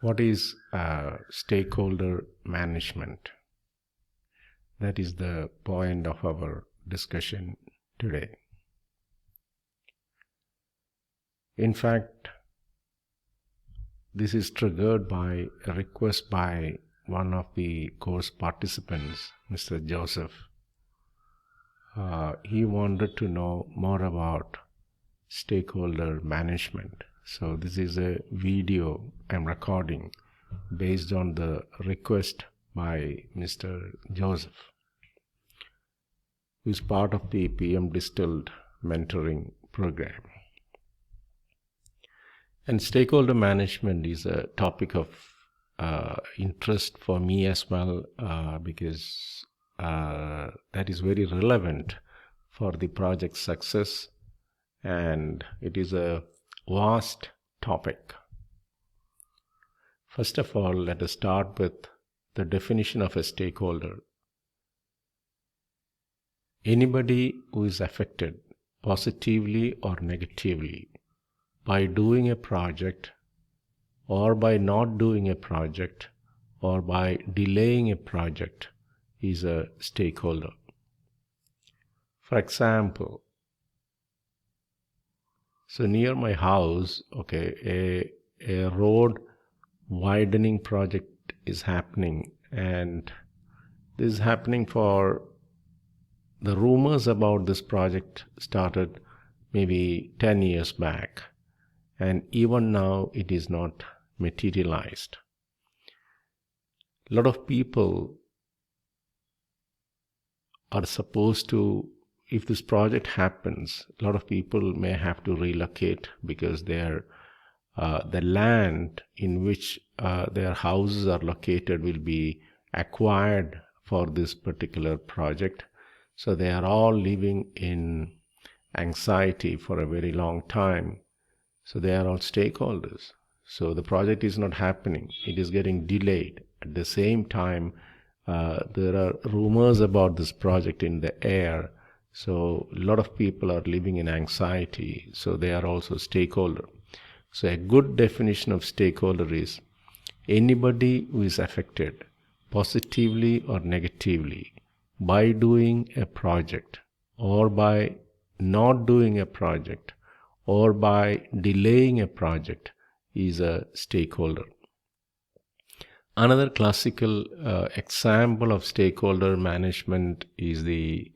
What is stakeholder management? That is the point of our discussion today. In fact, this is triggered by a request by one of the course participants, Mr. Joseph. He wanted to know more about stakeholder management. So this is a video I'm recording based on the request by Mr. Joseph, who is part of the PMdistilled mentoring program. And stakeholder management is a topic of interest for me as well, because that is very relevant for the project success, and it is a vast topic. First of all, let us start with the definition of a stakeholder. Anybody who is affected positively or negatively by doing a project, or by not doing a project, or by delaying a project is a stakeholder. For example, so near my house, a road widening project is happening, and this is happening for the rumors about this project started maybe 10 years back, and even now it is not materialized. A lot of people are supposed to, if this project happens, a lot of people may have to relocate because the land in which their houses are located will be acquired for this particular project. So they are all living in anxiety for a very long time. So they are all stakeholders. So the project is not happening. It is getting delayed. At the same time, there are rumors about this project in the air. So a lot of people are living in anxiety. So they are also stakeholder. So a good definition of stakeholder is anybody who is affected positively or negatively by doing a project, or by not doing a project, or by delaying a project is a stakeholder. Another classical example of stakeholder management is the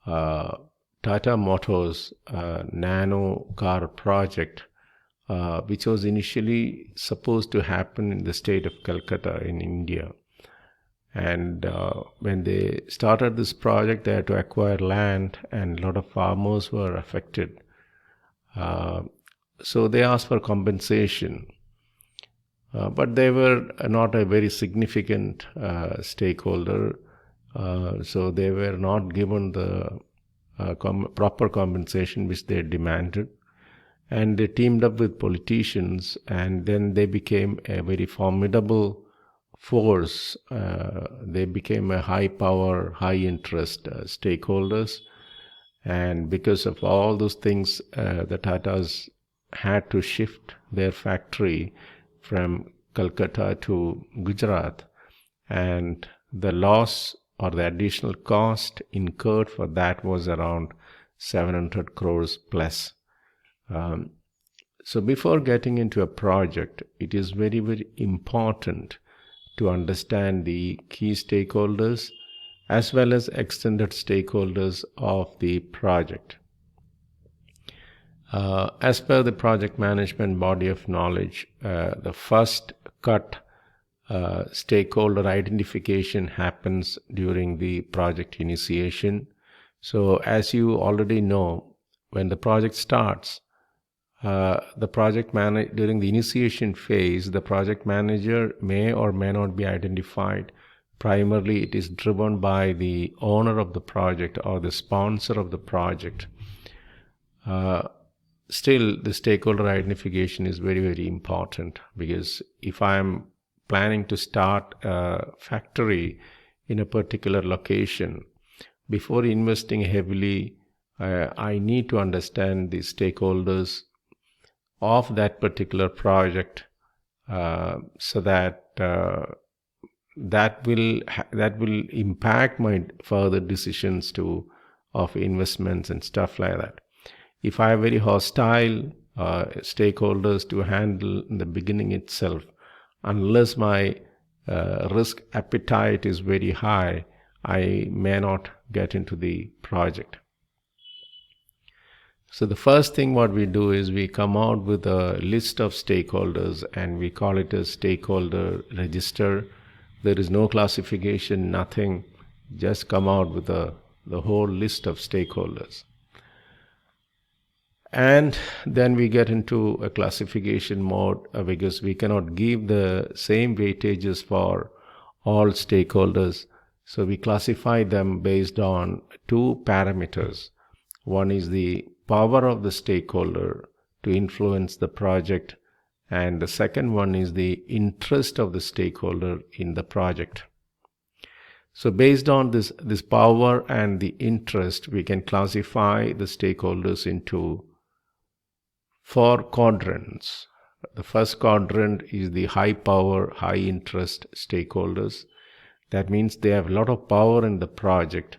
Tata Motors Nano car project, which was initially supposed to happen in the state of Calcutta in India. And when they started this project, they had to acquire land, and a lot of farmers were affected. So they asked for compensation, but they were not a very significant stakeholder, so they were not given the proper compensation which they demanded. And they teamed up with politicians, and then they became a very formidable force. They became a high power, high interest stakeholders. And because of all those things, the Tatas had to shift their factory from Calcutta to Gujarat, and the loss or the additional cost incurred for that was around 700 crores plus. So before getting into a project, it is very, very important to understand the key stakeholders as well as extended stakeholders of the project. As per the project management body of knowledge, the first cut stakeholder identification happens during the project initiation. So as you already know, when the project starts, the project manager, during the initiation phase, the project manager may or may not be identified. Primarily, it is driven by the owner of the project or the sponsor of the project. Still, the stakeholder identification is very, very important, because if I am planning to start a factory in a particular location, before investing heavily, I need to understand the stakeholders of that particular project, so that that will impact my further decisions of investments and stuff like that. If I have very hostile stakeholders to handle in the beginning itself, unless my risk appetite is very high, I may not get into the project. So the first thing what we do is we come out with a list of stakeholders, and we call it a stakeholder register. There is no classification, nothing. Just come out with the whole list of stakeholders. And then we get into a classification mode because we cannot give the same weightages for all stakeholders. So we classify them based on two parameters. One is the power of the stakeholder to influence the project, and the second one is the interest of the stakeholder in the project. So based on this power and the interest, we can classify the stakeholders into 4 quadrants. The first quadrant is the high power, high interest stakeholders. That means they have a lot of power in the project.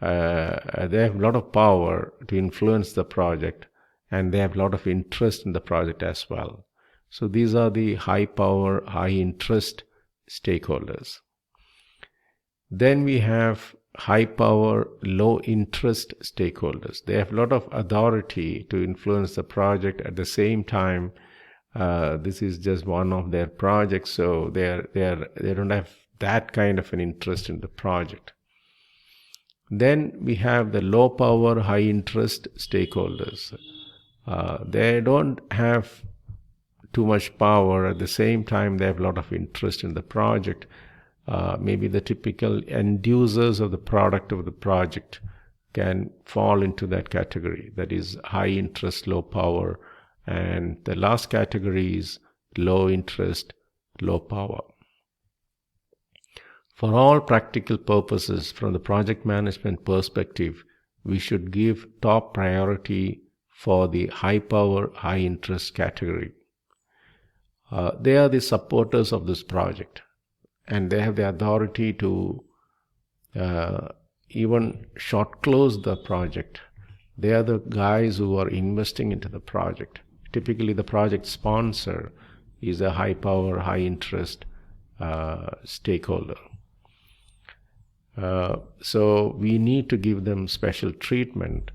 They have a lot of power to influence the project, and they have a lot of interest in the project as well. So these are the high power, high interest stakeholders. Then we have high power, low interest stakeholders. They have a lot of authority to influence the project. At the same time, this is just one of their projects, so they don't have that kind of an interest in the project. Then we have the low power, high interest stakeholders. They don't have too much power. At the same time, they have a lot of interest in the project. Maybe the typical end users of the product of the project can fall into that category. That is high interest, low power. And the last category is low interest, low power. For all practical purposes, from the project management perspective, we should give top priority for the high power, high interest category. They are the supporters of this project, and they have the authority to even short close the project. They are the guys who are investing into the project. Typically, the project sponsor is a high power, high interest stakeholder. So we need to give them special treatment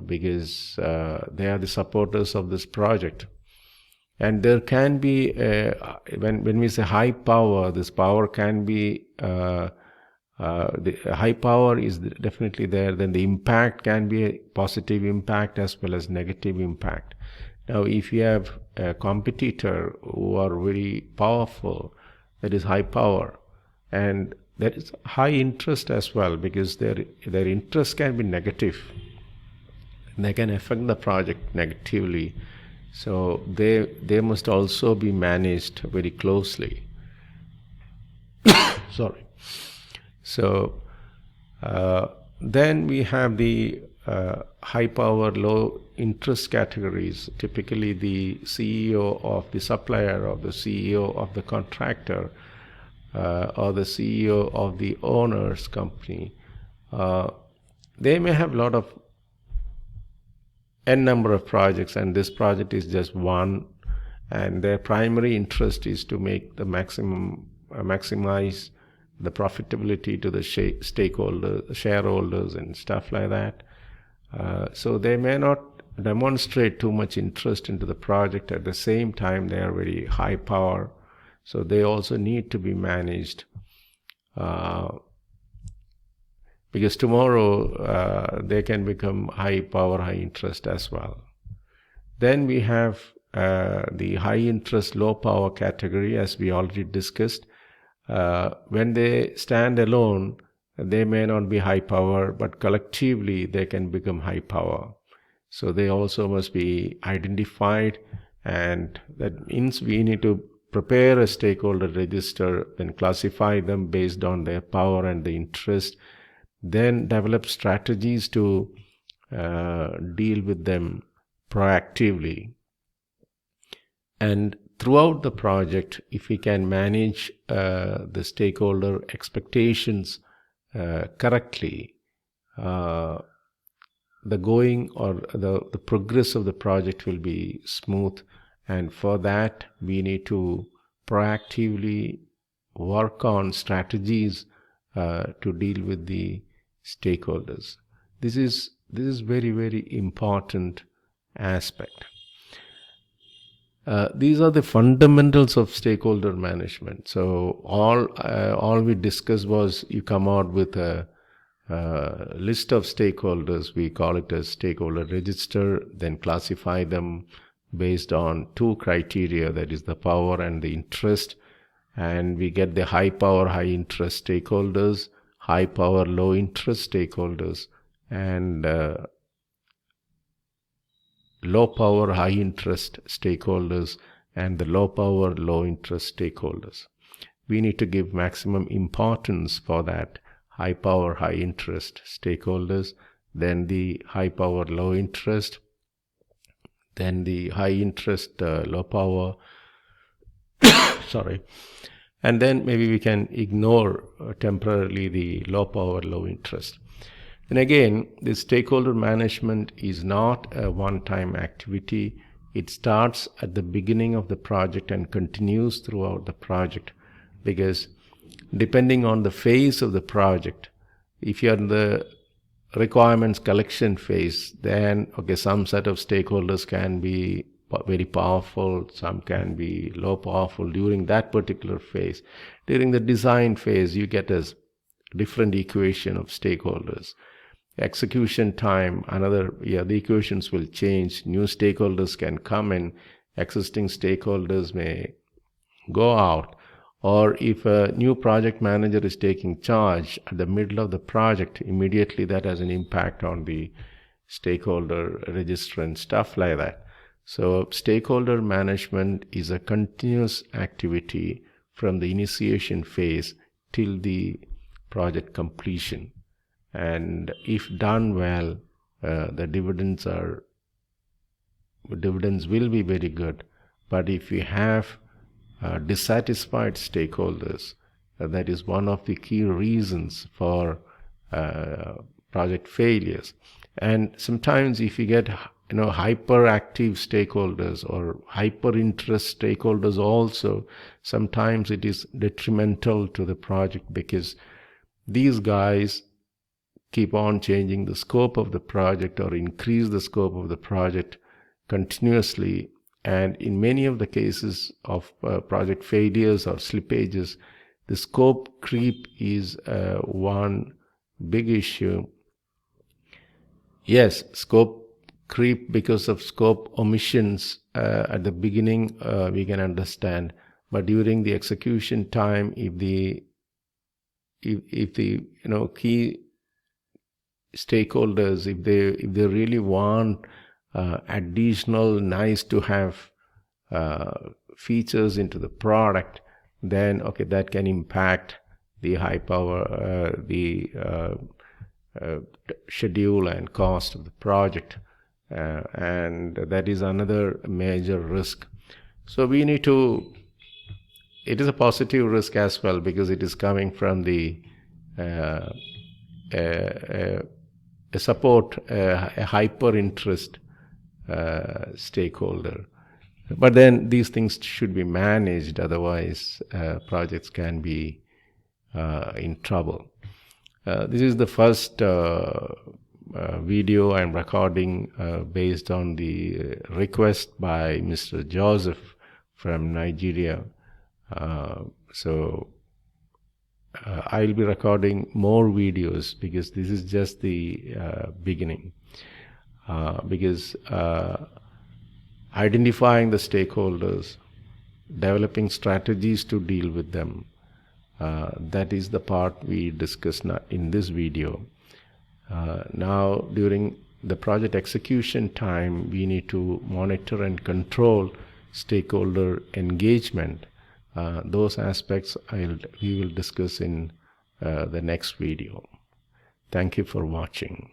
because they are the supporters of this project. And there can be, when we say high power, this power can be, the high power is definitely there. Then the impact can be a positive impact as well as negative impact. Now, if you have a competitor who are very powerful, that is high power, and there is high interest as well, because their interest can be negative. They can affect the project negatively. So they must also be managed very closely. Sorry. So then we have the high power, low interest categories. Typically the CEO of the supplier, or the CEO of the contractor, or the CEO of the owner's company. They may have a lot of n number of projects, and this project is just one, and their primary interest is to make the maximize the profitability to the shareholders and stuff like that. So they may not demonstrate too much interest into the project. At the same time, they are very high power, so they also need to be managed. Because tomorrow they can become high power, high interest as well. Then we have the high interest, low power category, as we already discussed. When they stand alone, they may not be high power, but collectively they can become high power. So they also must be identified, and that means we need to prepare a stakeholder register, then classify them based on their power and the interest, then develop strategies to deal with them proactively. And throughout the project, if we can manage the stakeholder expectations correctly, the going or the progress of the project will be smooth. And for that, we need to proactively work on strategies to deal with the stakeholders. This is very, very important aspect. These are the fundamentals of stakeholder management. So all we discussed was you come out with a list of stakeholders. We call it a stakeholder register, then classify them based on two criteria, that is the power and the interest. And we get the high power, high interest stakeholders, high power, low interest stakeholders, and low power, high interest stakeholders, and the low power, low interest stakeholders. We need to give maximum importance for that high power, high interest stakeholders, then the high power, low interest, then the high interest, low power, sorry, and then maybe we can ignore temporarily the low power, low interest. And again, this stakeholder management is not a one-time activity. It starts at the beginning of the project and continues throughout the project, because depending on the phase of the project, if you're in the requirements collection phase, then okay, some set of stakeholders can be very powerful, some can be low powerful during that particular phase. During the design phase, you get a different equation of stakeholders. Execution time, the equations will change. New stakeholders can come in, existing stakeholders may go out. Or if a new project manager is taking charge at the middle of the project, immediately that has an impact on the stakeholder register and stuff like that. So stakeholder management is a continuous activity from the initiation phase till the project completion. And if done well, the dividends will be very good. But if you have dissatisfied stakeholders, that is one of the key reasons for project failures. And sometimes if you get hyperactive stakeholders or hyper interest stakeholders also, sometimes it is detrimental to the project, because these guys keep on changing the scope of the project or increase the scope of the project continuously. And in many of the cases of project failures or slippages, the scope creep is one big issue. Yes, scope creep because of scope omissions at the beginning, we can understand. But during the execution time, if the key stakeholders, if they really want additional nice to have features into the product, then okay, that can impact the high power, the schedule and cost of the project, and that is another major risk. So we need to, it is a positive risk as well, because it is coming from the support a hyper interest stakeholder. But then these things should be managed, otherwise projects can be in trouble. This is the first video I'm recording based on the request by Mr. Joseph from Nigeria. So I'll be recording more videos, because this is just the beginning. Because identifying the stakeholders, developing strategies to deal with them, that is the part we discussed in this video. Now, during the project execution time, we need to monitor and control stakeholder engagement. Those aspects we will discuss in the next video. Thank you for watching.